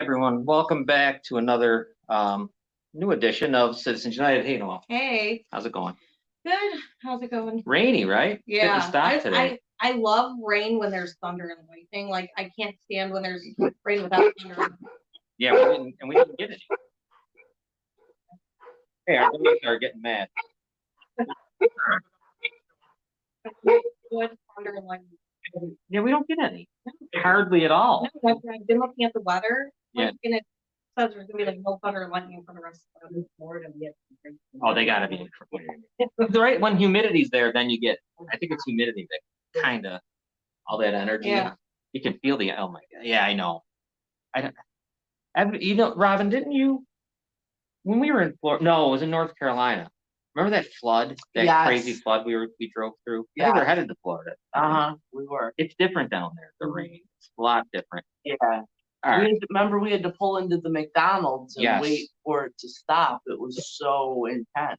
Everyone, welcome back to another new edition of Citizens United. Hey, Noel. Hey. How's it going? Good. How's it going? Rainy, right? Yeah. Didn't stop today. I love rain when there's thunder and lightning. Like, I can't stand when there's rain without thunder. Yeah, we didn't get any. Hey, our boys are getting mad. Good thunder and lightning. Yeah, we don't get any. Hardly at all. No, I've been looking at the weather. Yeah. And it says there's gonna be like no thunder and lightning for the rest of the Florida. Oh, they gotta be. Right when humidity's there, then you get. I think it's humidity that kind of all that energy. Yeah. You can feel the. Oh my god. Yeah, I know. You know, Robin, didn't you? When we were in Florida, no, it was in North Carolina. Remember that flood, that crazy flood we drove through? I think we're headed to Florida. We were. It's different down there. The rain, it's a lot different. Yeah. All right. Remember we had to pull into the McDonald's and wait for it to stop. It was so intense.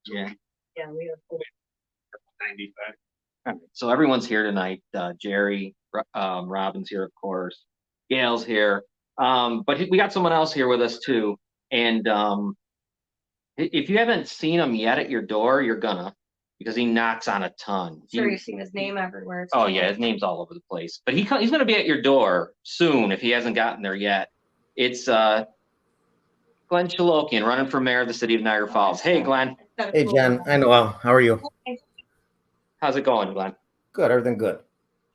Yeah. Yeah, we have 95. All right. So everyone's here tonight. Jerry, Robin's here, of course. Gail's here. But we got someone else here with us too. And if you haven't seen him yet at your door, you're gonna, because he knocks on a ton. Sure, you've seen his name everywhere. Oh yeah, his name's all over the place. But he's gonna be at your door soon if he hasn't gotten there yet. It's Glenn Choolokian, running for mayor of the city of Niagara Falls. Hey, Glenn. Hey, Jen. I know. How are you? How's it going, Glenn? Good. Everything good.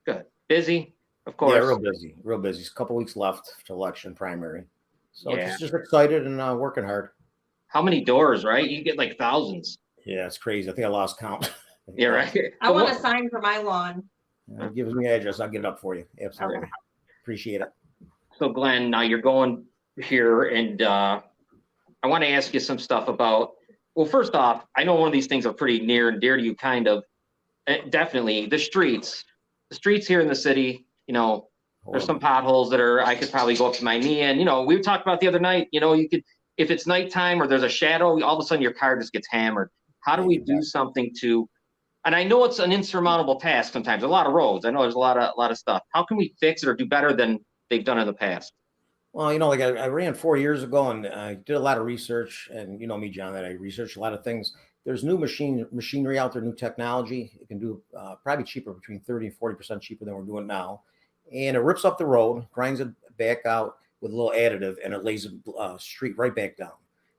Good. Busy, of course. Yeah, real busy. Real busy. It's a couple weeks left to election primary. So Yeah. just excited and working hard. How many doors, right? You get like thousands. Yeah, it's crazy. I think I lost count. Yeah, right. I want a sign for my lawn. Give me the address. I'll get it up for you. Absolutely. Okay. Appreciate it. So, Glenn, now you're going here, and I want to ask you some stuff about. Well, first off, I know one of these things are pretty near and dear to you, kind of. Definitely, the streets. The streets here in the city, you know, there's some potholes that I could probably go up to my knee in. You know, we talked about the other night, you know, you could, if it's nighttime or there's a shadow, all of a sudden your car just gets hammered. How do we do something to, and I know it's an insurmountable task sometimes, a lot of roads. I know there's a lot of stuff. How can we fix it or do better than they've done in the past? Well, you know, like I ran 4 years ago and I did a lot of research, and you know me, John, that I researched a lot of things. There's new machinery out there, new technology. It can do probably cheaper, between 30 and 40% cheaper than we're doing now. And it rips up the road, grinds it back out with a little additive, and it lays a street right back down.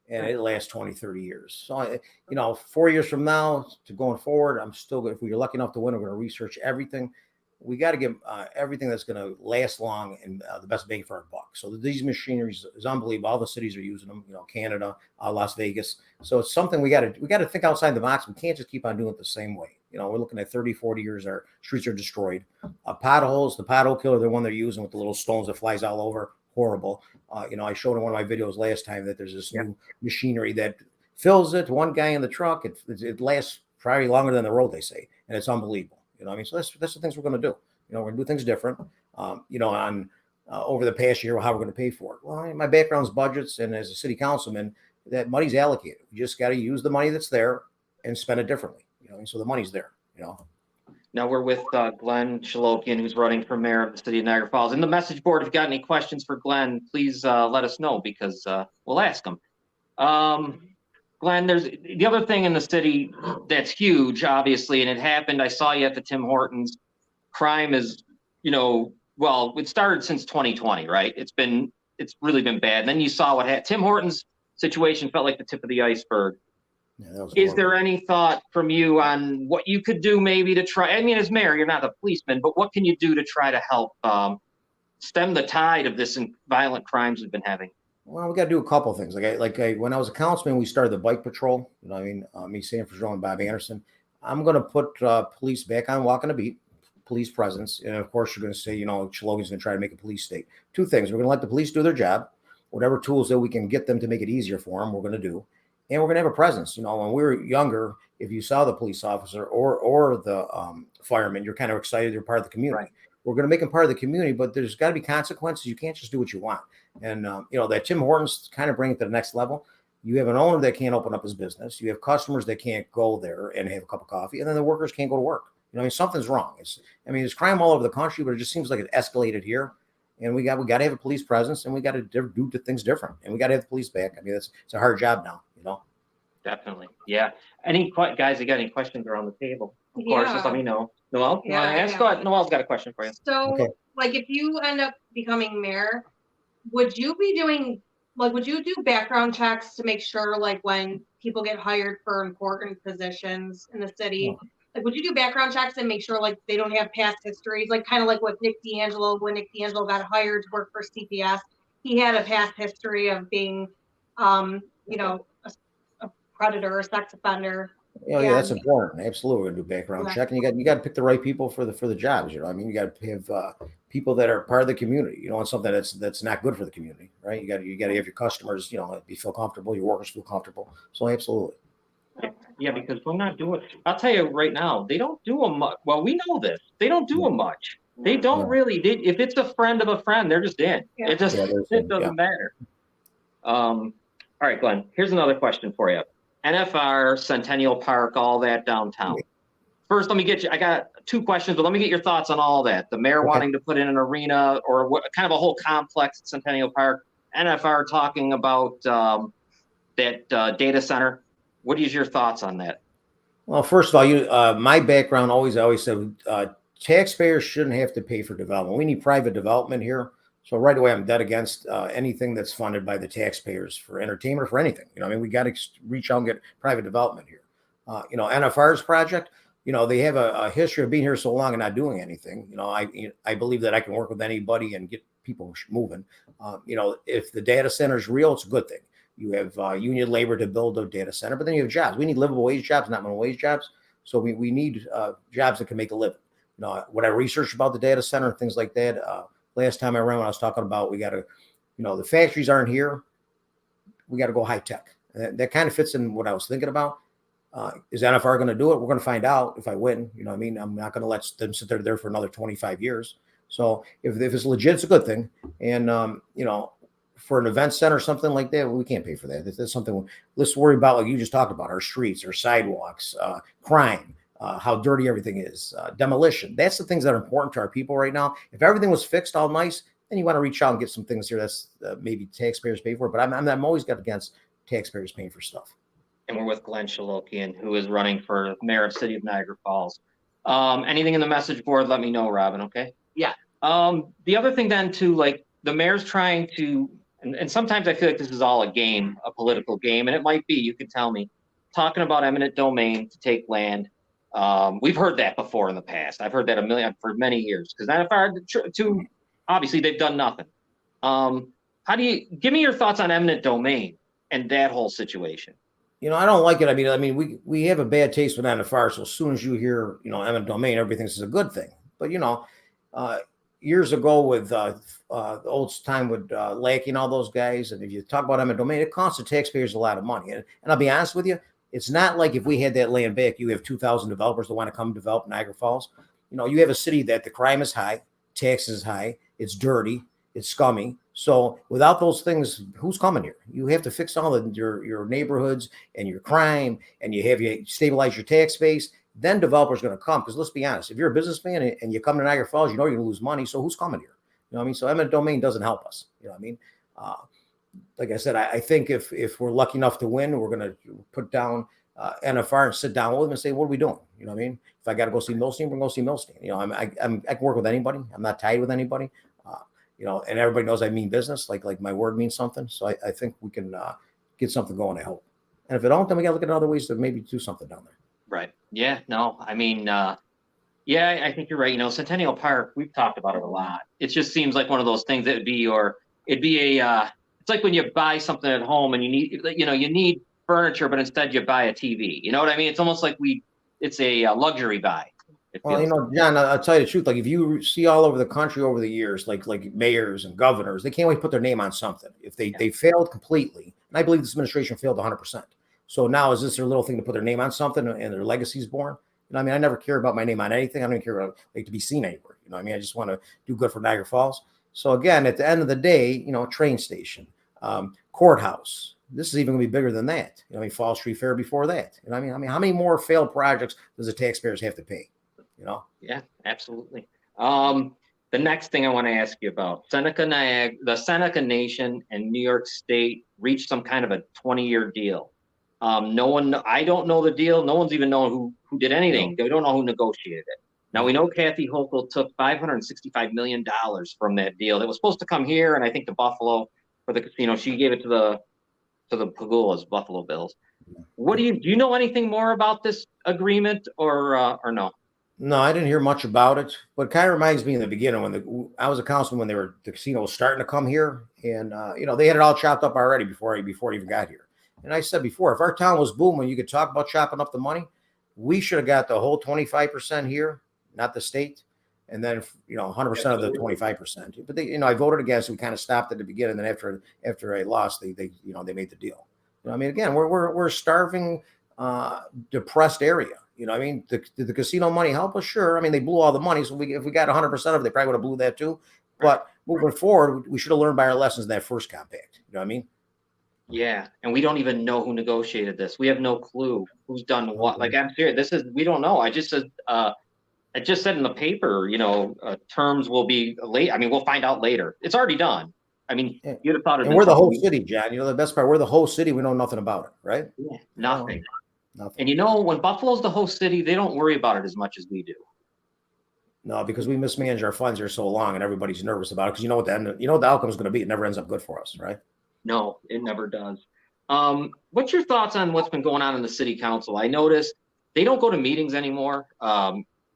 And it lasts 20, 30 years. So, you know, 4 years from now to going forward, I'm still, if we're lucky enough to win, we're going to research everything. We got to get everything that's going to last long and the best bang for our buck. So these machineries is unbelievable. All the cities are using them, you know, Canada, Las Vegas. So it's something we got to think outside the box. We can't just keep on doing it the same way. You know, we're looking at 30, 40 years, our streets are destroyed. Potholes, the pothole killer, the one they're using with the little stones that flies all over, horrible. You know, I showed in one of my videos last time that there's this new machinery that fills it. One guy in the truck, it lasts probably longer than the road, they say, and it's unbelievable. You know what I mean? So that's the things we're going to do. You know, we're going to do things different. You know, on over the past year, how we're going to pay for it. Well, my background's budgets, and as a city councilman, that money's allocated. We just got to use the money that's there and spend it differently. You know, and so the money's there. You know. Now we're with Glenn Choolokian, who's running for mayor of the city of Niagara Falls. In the message board, if you've got any questions for Glenn, please let us know, because we'll ask him. Glenn, there's the other thing in the city that's huge, obviously, and it happened. I saw you at the Tim Hortons. Crime is, you know, well, it started since 2020, right? It's really been bad. And then you saw what happened. Tim Hortons situation felt like the tip of the iceberg. Yeah, is there any thought from you on what you could do maybe to try? I mean, as mayor, you're not a policeman, but what can you do to try to help stem the tide of this violent crimes we've been having? Well, we got to do a couple of things. When I was a councilman, we started the bike patrol. You know what I mean? Me, Sanford Joe, and Bob Anderson. I'm going to put police back on walking the beat, police presence. And of course, you're going to say, you know, Choolokian's going to try to make a police state. Two things. We're going to let the police do their job. Whatever tools that we can get them to make it easier for them, we're going to do. and we're going to have a presence. You know, when we were younger, if you saw the police officer or the fireman, you're kind of excited you're part of the community. Right. We're going to make them part of the community, but there's got to be consequences. You can't just do what you want. And you know, that Tim Hortons kind of bring it to the next level. You have an owner that can't open up his business. You have customers that can't go there and have a cup of coffee, and then the workers can't go to work. You know, I mean, something's wrong. There's crime all over the country, but it just seems like it escalated here. And we got to have a police presence, and we got to do things different, and we got to have the police back. I mean, it's a hard job now, you know. Definitely, yeah. Guys, you got any questions around the table? Of course, just let me know. Noel, you want to ask? Go ahead. Noel's got a question for you. So, Okay. like, if you end up becoming mayor, would you do background checks to make sure, like, when people get hired for important positions in the city, like, would you do background checks and make sure, like, they don't have past histories, like, kind of like with Nick D'Angelo, when Nick D'Angelo got hired to work for CPS, he had a past history of being, you know, a predator, a sex offender. Yeah, that's important. Absolutely, we're gonna do background check, and you got to pick the right people for the jobs. You know, I mean, you got to have people that are part of the community. You don't want something that's not good for the community, right? You got to have your customers, you know, feel comfortable, your workers feel comfortable. So absolutely. Yeah, because we're not doing. I'll tell you right now, they don't do them much. Well, we know this. They don't do them much. They don't really. If it's a friend of a friend, they're just in. Yeah. It doesn't matter. All right, Glenn. Here's another question for you. NFR, Centennial Park, all that downtown. First, let me get you. I got 2 questions, but let me get your thoughts on all that. The mayor wanting to put in an arena or what kind of a whole complex at Centennial Park. NFR talking about that data center. What is your thoughts on that? Well, first of all, my background I always said taxpayers shouldn't have to pay for development. We need private development here. So right away, I'm dead against anything that's funded by the taxpayers for entertainment or for anything. You know, I mean, we got to reach out and get private development here. You know, NFR's project, you know, they have a history of being here so long and not doing anything. You know, I believe that I can work with anybody and get people moving. You know, if the data center is real, it's a good thing. You have union labor to build a data center, but then you have jobs. We need livable wage jobs, not minimum wage jobs. So we need jobs that can make a living. You know, what I researched about the data center and things like that. Last time I ran, when I was talking about, we got to, you know, the factories aren't here. We got to go high tech. That kind of fits in what I was thinking about. Is NFR going to do it? We're going to find out if I win. You know what I mean? I'm not going to let them sit there for another 25 years. So if it's legit, it's a good thing. And, you know, for an event center or something like that, we can't pay for that. That's something, let's worry about, like you just talked about, our streets, our sidewalks, crime. How dirty everything is, demolition. That's the things that are important to our people right now. If everything was fixed all nice, then you want to reach out and get some things here that's maybe taxpayers pay for. But I'm always got against taxpayers paying for stuff. And we're with Glenn Choolokian, who is running for mayor of City of Niagara Falls. Anything in the message board, let me know, Robin, okay? Yeah. The other thing then too, like the mayor's trying to, and sometimes I feel like this is all a game, a political game, and it might be, you can tell me, talking about eminent domain to take land. We've heard that before in the past. I've heard that for many years, because NFR obviously they've done nothing. How do you give me your thoughts on eminent domain and that whole situation? You know, I don't like it. I mean, we have a bad taste with NFR. So as soon as you hear, you know, eminent domain, everything is a good thing. But you know, years ago with the old time with Lackey and all those guys, and if you talk about eminent domain, it costs the taxpayers a lot of money. And I'll be honest with you, it's not like if we had that land back, you have 2,000 developers that want to come develop Niagara Falls. You know, you have a city that the crime is high, taxes is high, it's dirty, it's scummy. So without those things, who's coming here? You have to fix all your neighborhoods and your crime, and you stabilize your tax base. Then developers are going to come. Because let's be honest, if you're a businessman and you come to Niagara Falls, you know you're going to lose money. So who's coming here? You know what I mean? So eminent domain doesn't help us. You know what I mean? Like I said, I think if we're lucky enough to win, we're going to put down NFR and sit down with them and say, what are we doing? You know what I mean? If I got to go see Milstein, we're going to go see Milstein. You know, I can work with anybody. I'm not tied with anybody. You know, and everybody knows I mean business. Like my word means something. So I think we can get something going, I hope. And if it don't, then we got to look at other ways to maybe do something down there. Right. Yeah. No, I mean, yeah, I think you're right. You know, Centennial Park, we've talked about it a lot. It just seems like one of those things that it'd be it's like when you buy something at home and you need furniture, but instead you buy a TV. You know what I mean? It's almost like it's a luxury buy. Well, you know, John, I'll tell you the truth. Like if you see all over the country over the years, like mayors and governors, they can't wait to put their name on something. If they failed completely, and I believe this administration failed 100%. So now is this their little thing to put their name on something and their legacy's born? You know, I mean, I never care about my name on anything. I don't even care about like to be seen anywhere. You know, I mean, I just want to do good for Niagara Falls. So again, at the end of the day, you know, train station, courthouse. This is even going to be bigger than that. You know, I mean, Fall Street Fair before that. You know, I mean, how many more failed projects does the taxpayers have to pay? You know? Yeah, absolutely. The next thing I want to ask you about the Seneca Nation and New York State reached some kind of a 20-year deal. I don't know the deal. No one's even known who did anything. No. They don't know who negotiated it. Now we know Kathy Hochul took $565 million from that deal that was supposed to come here, and I think to Buffalo for the casino. She gave it to the Pagulas, Buffalo Bills. Do you know anything more about this agreement or no? No, I didn't hear much about it, but it kind of reminds me in the beginning when I was a councilman when the casino was starting to come here, and you know, they had it all chopped up already before it even got here. And I said before, if our town was booming, you could talk about chopping up the money. We should have got the whole 25% here, not the state, and then 100% of the 25%. But they, I voted against it. We kind of stopped at the beginning, and then after I lost, they made the deal. I mean, again, we're a starving, depressed area. You know, I mean, did the casino money help us? Sure. I mean, they blew all the money. So if we got 100% of it, they probably would have blew that too. But moving forward, we should have learned by our lessons in that first compact. You know what I mean? Yeah. And we don't even know who negotiated this. We have no clue who's done what. Like, I'm serious. We don't know. I just said in the paper, terms will be late. I mean, we'll find out later. It's already done. I mean, you'd have thought. And we're the whole city, John. The best part, we're the whole city. We know nothing about it, right? Yeah, nothing. And when Buffalo's the host city, they don't worry about it as much as we do. No, because we mismanage our funds here so long, and everybody's nervous about it because what the outcome is going to be. It never ends up good for us, right? No, it never does. What's your thoughts on what's been going on in the city council? I noticed they don't go to meetings anymore.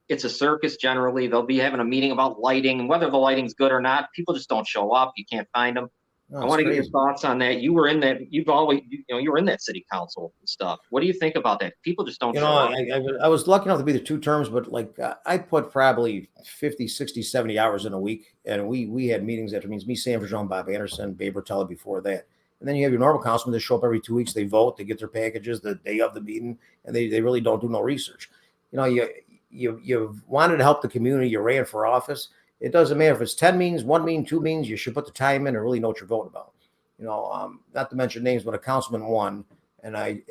It's a circus generally. They'll be having a meeting about lighting, and whether the lighting's good or not, people just don't show up. You can't find them. I want to get your thoughts on that. You were in that. You were in that city council stuff. What do you think about that? People just don't show up. I was lucky enough to be the 2 terms, but I put probably 50, 60, 70 hours in a week, and we had meetings after meetings. Me, Sam Verjon, Bob Anderson, Babe Bertella before that. And then you have your normal councilmen that show up every 2 weeks. They vote, they get their packages the day of the meeting, and they really don't do no research. You wanted to help the community. You ran for office. It doesn't matter if it's 10 meetings, 1 meeting, 2 meetings. You should put the time in and really know what you're voting about. Not to mention names, but a councilman won, and I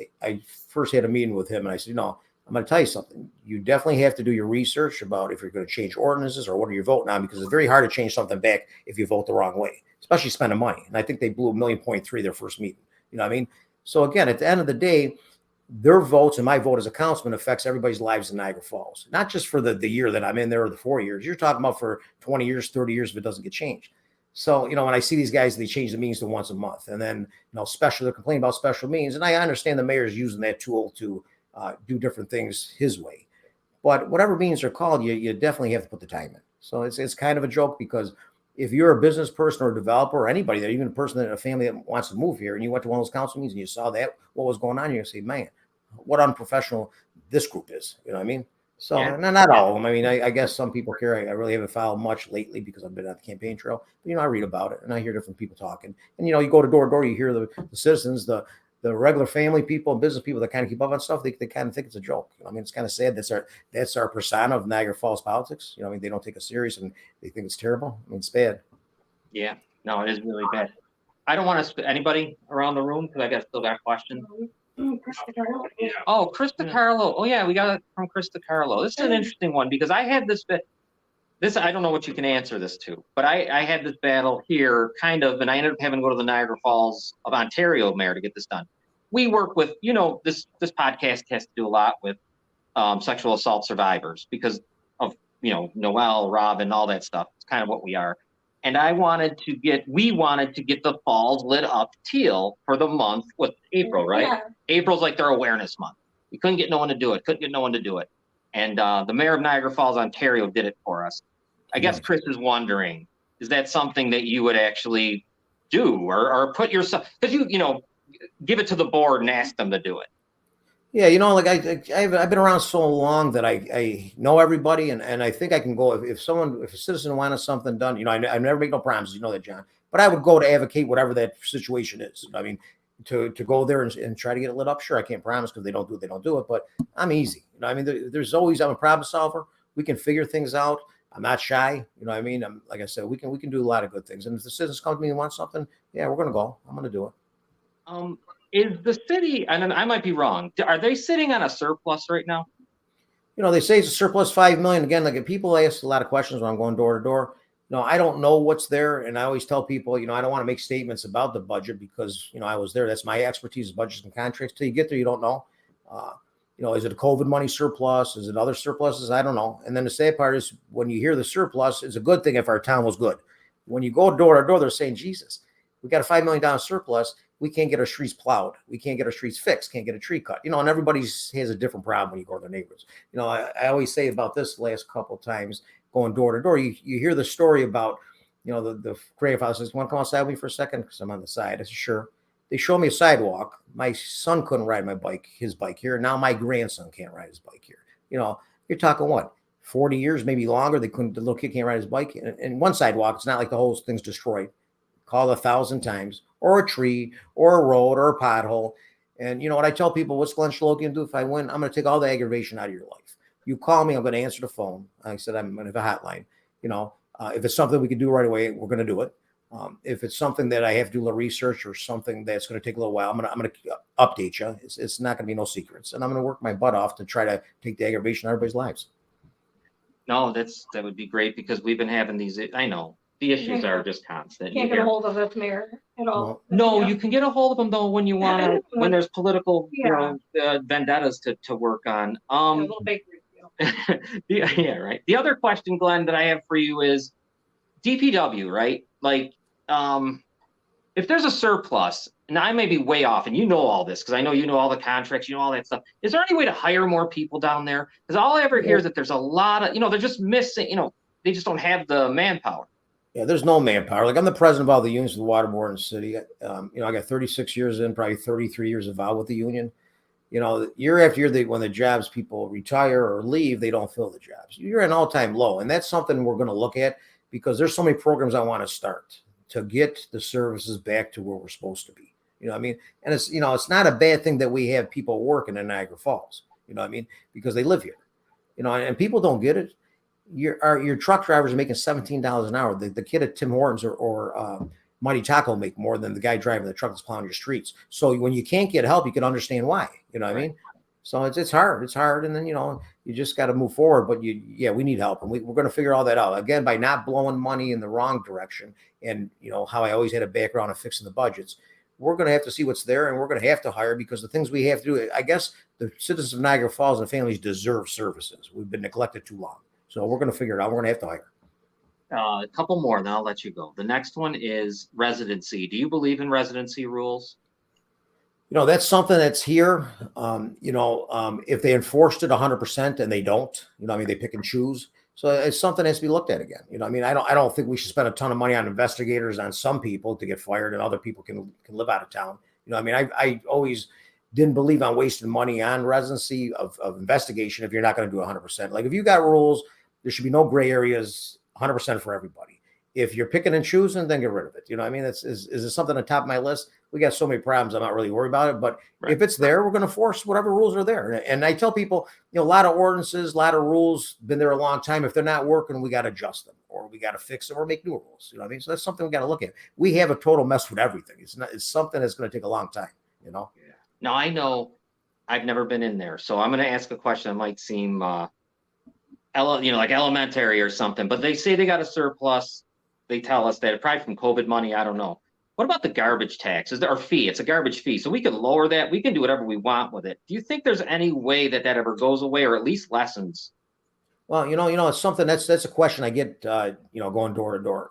first had a meeting with him, and I said, I'm going to tell you something. You definitely have to do your research about if you're going to change ordinances or what are you voting on, because it's very hard to change something back if you vote the wrong way, especially spending money. And I think they blew $1.3 million their first meeting. You know what I mean? So again, at the end of the day, their votes and my vote as a councilman affects everybody's lives in Niagara Falls, not just for the year that I'm in there or the 4 years. You're talking about for 20 years, 30 years if it doesn't get changed. So, when I see these guys, they change the meetings to once a month, and then, they're complaining about special meetings. And I understand the mayor's using that tool to do different things his way. But whatever meetings are called, you definitely have to put the time in. So it's kind of a joke, because if you're a business person or a developer or anybody, that even a person in a family that wants to move here, and you went to one of those council meetings and you saw what was going on, you're going to say, man, what unprofessional this group is. You know what I mean? So not all of them. I mean, I guess some people care. I really haven't filed much lately because I've been on the campaign trail. But, I read about it and I hear different people talking. And, you go to door to door, you hear the citizens, the regular family people and business people that kind of keep up on stuff. They kind of think it's a joke. I mean, it's kind of sad. That's our persona of Niagara Falls politics. I mean, they don't take us serious and they think it's terrible. I mean, it's bad. Yeah, no, it is really bad. I don't want to anybody around the room because still got questions. Oh, Krista Carlo. Oh yeah, we got it from Krista Carlo. This is an interesting one because I had this I don't know what you can answer this to, but I had this battle here kind of, and I ended up having to go to the Niagara Falls of Ontario mayor to get this done. We work with, this podcast has to do a lot with sexual assault survivors because of, Noel, Robin, all that stuff. It's kind of what we are. And we wanted to get the falls lit up teal for the month with April, right? Yeah. April's like their awareness month. We couldn't get no one to do it. And the mayor of Niagara Falls, Ontario did it for us. I guess Chris is wondering, is that something that you would actually do or put yourself, because give it to the board and ask them to do it? Yeah, I've been around so long that I know everybody, and I think I can go if a citizen wanted something done. I never make no promises, that, John. But I would go to advocate whatever that situation is. I mean, to go there and try to get it lit up. Sure, I can't promise because they don't do it, but I'm easy. You know, I mean, there's always, I'm a problem solver. We can figure things out. I'm not shy. You know what I mean? I'm, like I said, we can do a lot of good things. And if the citizens come to me and want something, yeah, we're going to go. I'm going to do it. Is the city, and I might be wrong, are they sitting on a surplus right now? You know, they say it's a surplus 5 million. Again, like if people ask a lot of questions when I'm going door to door, you know, I don't know what's there. And I always tell people, you know, I don't want to make statements about the budget because, you know, I was there. That's my expertise, budgets and contracts. Till you get there, you don't know. You know, is it a COVID money surplus? Is it other surpluses? I don't know. And then the sad part is when you hear the surplus, it's a good thing if our town was good. When you go door to door, they're saying, Jesus, we got a $5 million surplus. We can't get our streets plowed. We can't get our streets fixed. Can't get a tree cut. You know, and everybody has a different problem when you go to their neighbors. You know, I always say about this last couple of times going door to door, you hear the story about, you know, the grandfather says, want to come outside with me for a second? Because I'm on the side. I said, sure. They show me a sidewalk. My son couldn't ride his bike here. Now my grandson can't ride his bike here. You know, you're talking what, 40 years, maybe longer. The little kid can't ride his bike. And one sidewalk, it's not like the whole thing's destroyed. Call 1,000 times, or a tree, or a road, or a pothole. And you know what I tell people, what's Glenn Choolokian do? If I win, I'm going to take all the aggravation out of your life. You call me, I'm going to answer the phone. I said, I'm going to have a hotline. You know, if it's something we can do right away, we're going to do it. If it's something that I have to do a little research or something that's going to take a little while, I'm going to update you. It's not going to be no secrets. And I'm going to work my butt off to try to take the aggravation out of everybody's lives. No, that would be great because we've been having these, I know. The issues are just constant. Can't get a hold of this mayor at all. No, you can get a hold of them though when you want to, when there's political, you know, vendettas to work on. A little bakery deal. Yeah, right. The other question, Glenn, that I have for you is DPW, right? Like, if there's a surplus, and I may be way off, and you know all this because I know you know all the contracts, you know all that stuff. Is there any way to hire more people down there? Because all I ever hear is that there's a lot of, you know, they're just missing, you know, they just don't have the manpower. Yeah, there's no manpower. Like I'm the president of all the unions of the water board in the city. You know, I got 36 years in, probably 33 years involved with the union. You know, year after year, when the jobs people retire or leave, they don't fill the jobs. You're at an all-time low, and that's something we're going to look at because there's so many programs I want to start to get the services back to where we're supposed to be. You know what I mean? And it's, you know, it's not a bad thing that we have people working in Niagara Falls. You know what I mean? Because they live here. You know, and people don't get it. Your truck drivers are making $17 an hour. The kid at Tim Hortons or Mighty Taco make more than the guy driving the truck that's plowing your streets. So when you can't get help, you can understand why. You know what I mean? So it's hard. It's hard. And then, you know, you just got to move forward. But we need help. And we're going to figure all that out. Again, by not blowing money in the wrong direction. And, you know, how I always had a background of fixing the budgets. We're going to have to see what's there. And we're going to have to hire because the things we have to do, I guess the citizens of Niagara Falls and families deserve services. We've been neglected too long. So we're going to figure it out. We're going to have to hire. A couple more, then I'll let you go. The next one is residency. Do you believe in residency rules? You know, that's something that's here. If they enforced it 100% and they don't, you know, I mean, they pick and choose. So it's something that has to be looked at again. You know, I mean, I don't think we should spend a ton of money on investigators on some people to get fired and other people can live out of town. You know, I mean, I always didn't believe on wasting money on residency of investigation if you're not going to do 100%. Like if you got rules, there should be no gray areas, 100% for everybody. If you're picking and choosing, then get rid of it. You know what I mean? Is it something on the top of my list? We got so many problems. I'm not really worried about it. But if it's there, we're going to force whatever rules are there. And I tell people, you know, a lot of ordinances, a lot of rules, been there a long time. If they're not working, we got to adjust them or we got to fix them or make new rules. You know what I mean? So that's something we got to look at. We have a total mess with everything. It's something that's going to take a long time, you know? Yeah. Now, I know I've never been in there. So I'm going to ask a question that might seem, like elementary or something. But they say they got a surplus. They tell us that probably from COVID money. I don't know. What about the garbage tax? Is there a fee? It's a garbage fee. So we can lower that. We can do whatever we want with it. Do you think there's any way that ever goes away or at least lessens? Well, you know, it's something that's a question I get, going door to door.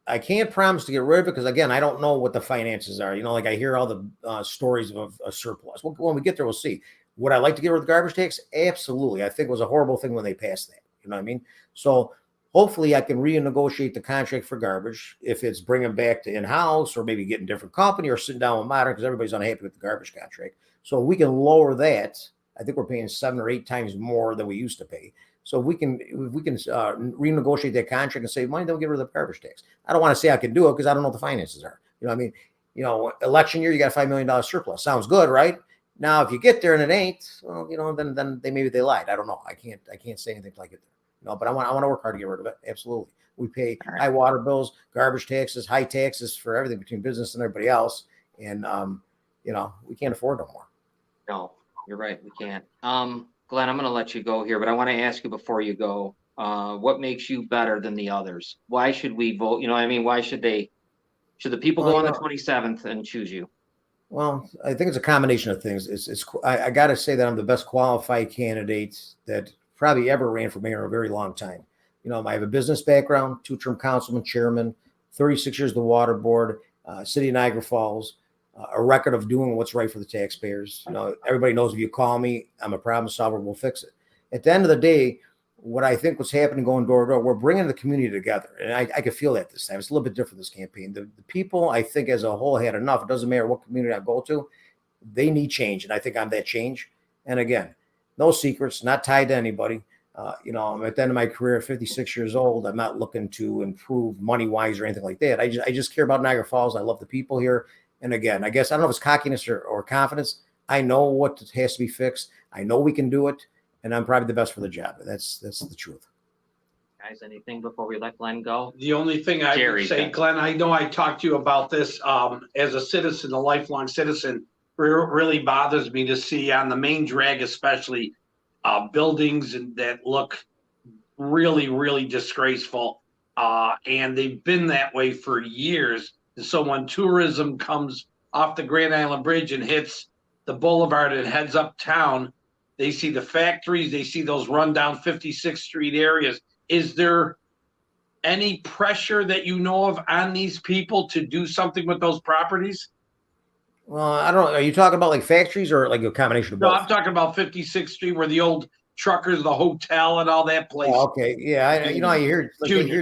I can't promise to get rid of it because, again, I don't know what the finances are. You know, like I hear all the stories of a surplus. Well, when we get there, we'll see. Would I like to get rid of the garbage tax? Absolutely. I think it was a horrible thing when they passed that. You know what I mean? So hopefully I can renegotiate the contract for garbage if it's bringing back to in-house or maybe getting a different company or sitting down with Modern because everybody's unhappy with the garbage contract. So we can lower that. I think we're paying 7 or 8 times more than we used to pay. So if we can renegotiate that contract and save money, then we'll get rid of the garbage tax. I don't want to say I can do it because I don't know what the finances are. You know what I mean? election year, you got a $5 million surplus. Sounds good, right? Now, if you get there and it ain't, well, then maybe they lied. I don't know. I can't say anything like it. But I want to work hard to get rid of it. Absolutely. We pay high water bills, garbage taxes, high taxes for everything between business and everybody else. And, we can't afford no more. No, you're right. We can't. Glenn, I'm going to let you go here, but I want to ask you before you go, what makes you better than the others? Why should we vote? Why should the people go on the 27th and choose you? Well, I think it's a combination of things. I got to say that I'm the best qualified candidate that probably ever ran for mayor in a very long time. I have a business background, 2-term councilman, chairman, 36 years the water board, city of Niagara Falls, a record of doing what's right for the taxpayers. Everybody knows if you call me, I'm a problem solver. We'll fix it. At the end of the day, what I think what's happening going door to door, we're bringing the community together. And I can feel that this time. It's a little bit different, this campaign. The people, I think, as a whole had enough. It doesn't matter what community I go to. They need change. And I think I'm that change. And again, no secrets, not tied to anybody. I'm at the end of my career, 56 years old. I'm not looking to improve money-wise or anything like that. I just care about Niagara Falls. I love the people here. And again, I guess, I don't know if it's cockiness or confidence. I know what has to be fixed. I know we can do it. And I'm probably the best for the job. That's the truth. Guys, anything before we let Glenn go? The only thing I would say, Glenn, I know I talked to you about this as a citizen, a lifelong citizen. Really bothers me to see on the main drag, especially buildings that look really, really disgraceful. And they've been that way for years. And so when tourism comes off the Grand Island Bridge and hits the boulevard and heads uptown, they see the factories, they see those rundown 56th Street areas. Is there any pressure that you know of on these people to do something with those properties? Well, I don't know. Are you talking about like factories or like a combination of both? No, I'm talking about 56th Street where the old truckers, the hotel and all that place. Oh, okay. Yeah. You hear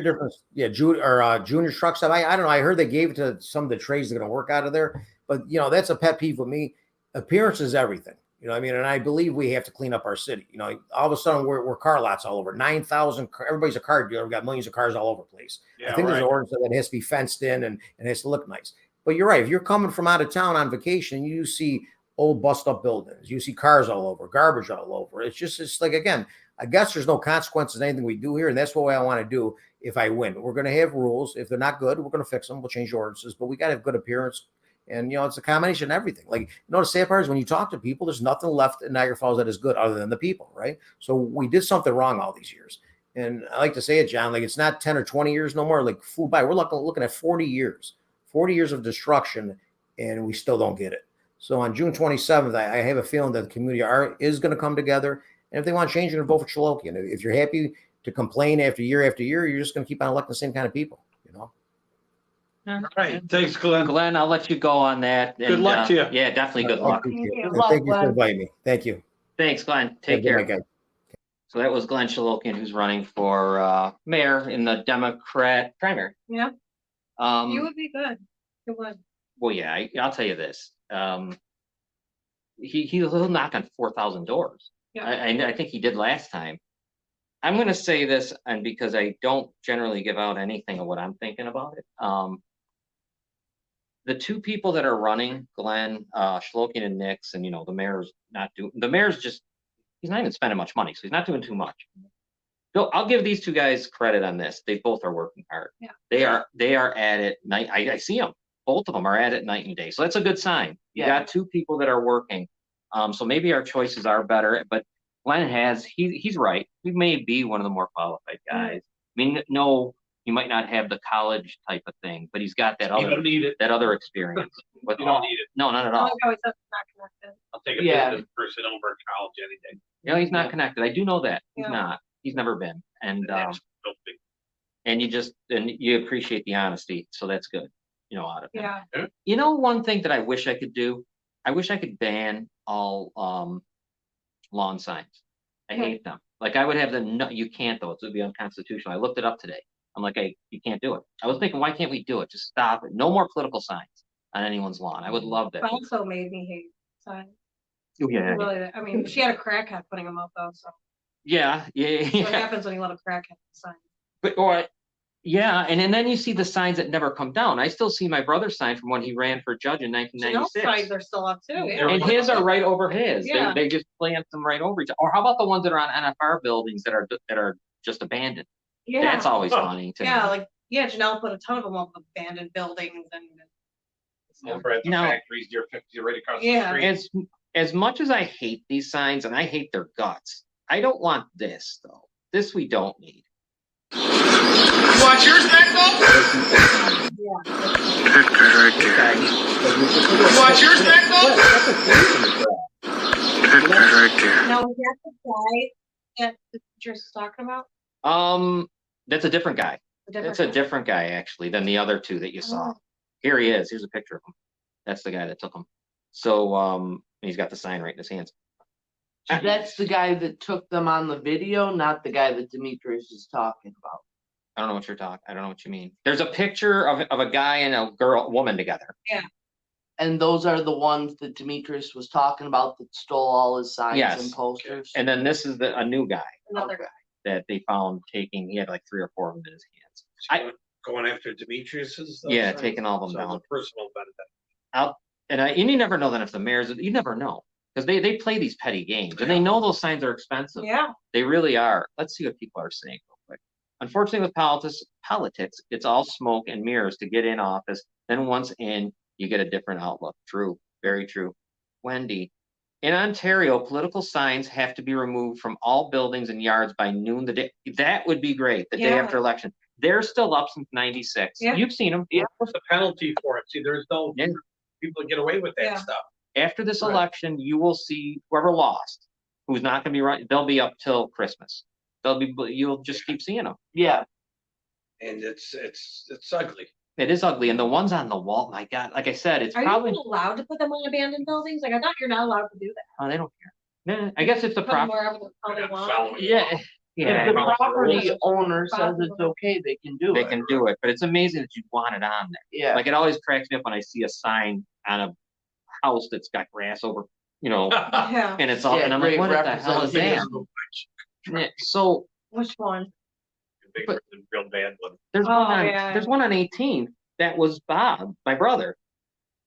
different. Yeah. Junior truck stuff. I don't know. I heard they gave it to some of the trades that are going to work out of there, but that's a pet peeve with me. Appearance is everything. And I believe we have to clean up our city. All of a sudden we're car lots all over. 9,000. Everybody's a car dealer. We've got millions of cars all over the place. Yeah, I think there's an ordinance that has to be fenced in and it has to look nice. But you're right. If you're coming from out of town on vacation, you see old bust up buildings. You see cars all over, garbage all over. It's like, again, I guess there's no consequences in anything we do here. And that's what I want to do if I win. We're going to have rules. If they're not good, we're going to fix them. We'll change the ordinances. But we got to have good appearance. And, it's a combination of everything. Like, the sad part is when you talk to people, there's nothing left in Niagara Falls that is good other than the people, right? So we did something wrong all these years. And I like to say it, John, like it's not 10 or 20 years no more, like flew by. We're looking at 40 years of destruction, and we still don't get it. So on June 27th, I have a feeling that the community is going to come together. And if they want change, you're going to vote for Choolokian. If you're happy to complain after year, you're just going to keep on electing the same kind of people, All right. Thanks, Glenn. Glenn, I'll let you go on that. Good luck to you. Yeah, definitely good luck. Thank you. Thank you for inviting me. Thank you. Thanks, Glenn. Take care. Guys. So that was Glenn Choolokian, who's running for mayor in the Democrat primary. Yeah. You would be good. It would. Well, yeah, I'll tell you this. He'll knock on 4,000 doors. Yeah. I think he did last time. I'm going to say this, and because I don't generally give out anything of what I'm thinking about it. The two people that are running, Glenn, Choolokian and Nix, and the mayor's he's not even spending much money, so he's not doing too much. So I'll give these two guys credit on this. They both are working hard. Yeah. They are at it night. I see them. Both of them are at it night and day. So that's a good sign. You got two people that are working. So maybe our choices are better, but Glenn he's right. He may be one of the more qualified guys. I mean, no, you might not have the college type of thing, but he's got that other experience. But you don't need it. No, not at all. Not connected. I'll take a business person over college any day. He's not connected. I do know that. He's not. He's never been. And you appreciate the honesty, so that's good. Out of him. Yeah. One thing that I wish I could do, I wish I could ban all lawn signs. I hate them. Like I would have them. No, you can't though. It would be unconstitutional. I looked it up today. I'm like, hey, you can't do it. I was thinking, why can't we do it? Just stop it. No more political signs on anyone's lawn. I would love that. Also made me hate signs. Oh, yeah. Really, I mean, she had a crackhead putting them up though. So. Yeah. What happens when you let a crackhead sign? But Yeah, and then you see the signs that never come down. I still see my brother's sign from when he ran for judge in Janelle's 1996. signs are still up too. Yeah. And his are right over his. Yeah. They just plant them right over each other. Or how about the ones that are on NFR buildings that are just abandoned? Yeah. That's always funny to me. Like Janelle put a ton of them up abandoned buildings and. Over at the Now- factories, you're 50 right across the Yeah. street. As much as I hate these signs and I hate their guts, I don't want this though. This we don't need. You want yours back though? That guy right there. You want yours back though? That guy right there. Now, is that the guy that the teacher's talking about? That's a different guy. The That's a different guy actually than the other two that you saw. Oh. Here he is. Here's a picture of him. That's the guy that took him. So he's got the sign right in his hands. That's the guy that took them on the video, not the guy that Demetrius is talking about. I don't know what you're talking. I don't know what you mean. There's a picture of a guy and a woman together. And those are the ones that Demetrius was talking about that stole all his signs Yes. and posters. And then this is a new guy Another Okay. guy. that they found taking. He had like 3 or 4 of them in his hands. Going after Demetrius's. Yeah, taking all of them So down. the personal benefit. And you never know then if the mayor's. You never know because they play these petty games and they know those signs are expensive. Yeah. They really are. Let's see what people are saying real quick. Unfortunately, with politics, it's all smoke and mirrors to get in office. Then once in, you get a different outlook. True, very true. Wendy, in Ontario, political signs have to be removed from all buildings and yards by noon the day. That would be great. The day Yeah. after election, they're still up since '96. Yeah. You've seen them. Yeah, what's the penalty for it? See, there's no Yeah. people get away with that Yeah. stuff. After this Right. election, you will see whoever lost, who's not going to be right. They'll be up till Christmas. You'll just keep seeing them. Yeah. And it's ugly. It is ugly, and the ones on the wall, my God, like I said, it's Are probably you allowed to put them on abandoned buildings? Like I thought you're not allowed to do that. oh, they don't care. Nah, I guess if the Put them property, wherever the hell they They're not want. following yeah, If yeah, the follow the property rules. owner says it's okay, they can do they it. can do it, but it's amazing that you want it on there. Yeah. Like it always cracks me up when I see a sign on a house that's got grass over, Yeah. and it's all, Yeah, and I'm like, great what the hell is that? Yeah, so Which one? Big, real bad one. there's Oh, one on yeah. there's one on 18th that was Bob, my brother,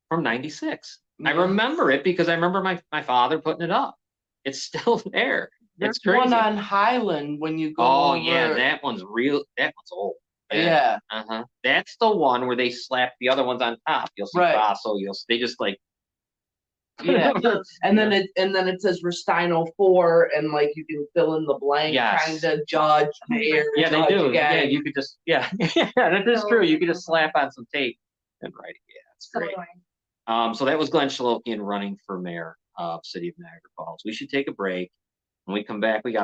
from '96. I Yeah. remember it because I remember my father putting it up. It's still there. There's It's crazy. one on Highland when you go Oh over. yeah, that one's real. That one's old. Yeah. Uh-huh. That's the one where they slap the other ones on top. You'll see Right. Basso. They just like. Yeah. And then it says Rustino 4 and like you can fill in the blank, Yes. kinda judge, mayor, Yeah, they judge do. guy. Yeah, you could just. Yeah, yeah, that is true. You could just slap on some tape and write it. Yeah, it's So great. annoying. So that was Glenn Choolokian running for mayor of City of Niagara Falls. We should take a break. When we come back, we got